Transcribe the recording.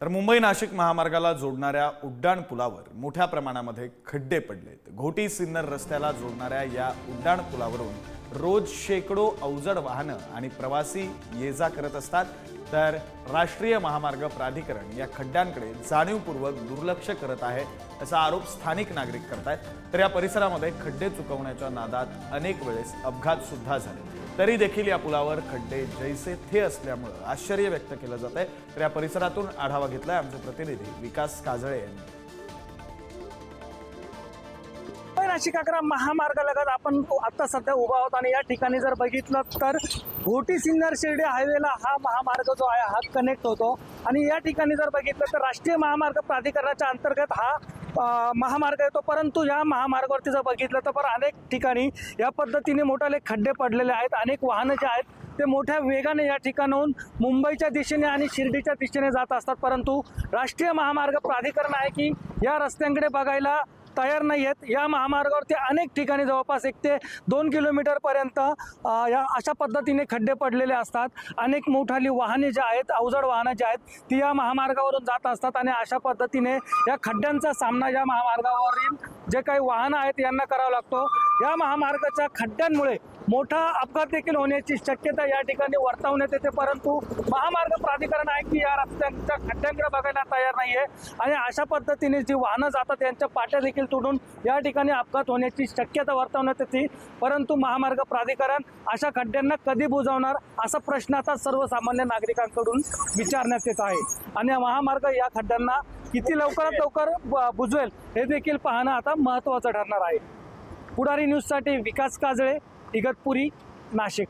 तर मुंबई नाशिक महामार्गाला जोडणाऱ्या उड्डाण पुलावर मोठ्या प्रमाणामध्ये खड्डे पडलेत। घोटी सिन्नर रस्त्याला जोडणाऱ्या या उड्डाण पुलावरून रोज शेकडो अवजड वाहनं आणि प्रवासी ये-जा करत असतात। तर राष्ट्रीय महामार्ग प्राधिकरण या खड्ड्यांकडे जाणीवपूर्वक दुर्लक्ष करत आहे असा आरोप स्थानिक नागरिक करतात। तर या परिसरामध्ये खड्डे चुकवण्याच्या नादात अनेक वेळेस अपघात सुद्धा झाले। तरी देखील या पुलावर खड्डे जैसे थे असल्यामुळे आश्चर्य व्यक्त केलं जात आहे। तर या परिसरातून आढावा घेतलाय आमचे प्रतिनिधी विकास काजळे यांनी। नाशिक 11 महामार्गालगत आपण आता सध्या उभा आहोत आणि या ठिकाणी जर बघितलं तर घोटी सिन्नर शिर्डी हायवेला हा महामार्ग जो आहे हा कनेक्ट होतो आणि या ठिकाणी जर बघितलं तर राष्ट्रीय महामार्ग प्राधिकरणाच्या अंतर्गत हा महामार्ग येतो। परंतु या महामार्गावरती जर बघितलं तर अनेक ठिकाणी या पद्धतीने मोठाले खड्डे पडलेले आहेत। अनेक वाहनं जे आहेत ते मोठ्या वेगाने या ठिकाणाहून मुंबईच्या दिशेने आणि शिर्डीच्या दिशेने जात असतात, परंतु राष्ट्रीय महामार्ग प्राधिकरण आहे की या रस्त्यांकडे बघायला तयार नाही आहेत। या महामार्गावरती अनेक ठिकाणी जवळपास 1 ते 2 किलोमीटर पर्यंत या अशा पद्धतीने खड्डे पडलेले असतात। अनेक मोठाली वाहने जे आहेत, अवजड वाहनं जे आहेत ती या महामार्गावरून जात असतात आणि अशा पद्धतीने या खड्ड्यांचा सामना या महामार्गावरील जे काही वाहनं आहेत यांना करावा लागतो। या महामार्गाच्या खड्ड्यांमुळे मोठा अपघात देखील होण्याची शक्यता या ठिकाणी वर्तवण्यात येते, परंतु महामार्ग प्राधिकरण आहे की या रस्त्यांच्या खड्ड्यांकडे बघायला तयार नाहीये आणि अशा पद्धतीने जी वाहनं जातात त्यांच्या पाट्या देखील तुडून या ठिकाणी अपघात होण्याची शक्यता वर्तवण्यात येते। परंतु महामार्ग प्राधिकरण अशा खड्ड्यांना कधी बुजवणार असा प्रश्न आता सर्वसामान्य नागरिकांकडून विचारण्यात येत आहे आणि महामार्ग या खड्ड्यांना किती लवकरात लवकर बुजवेल हे देखील पाहणं आता महत्त्वाचं ठरणार आहे। पुढारी न्यूजसाठी विकास काजळे, इगतपुरी, नाशिक।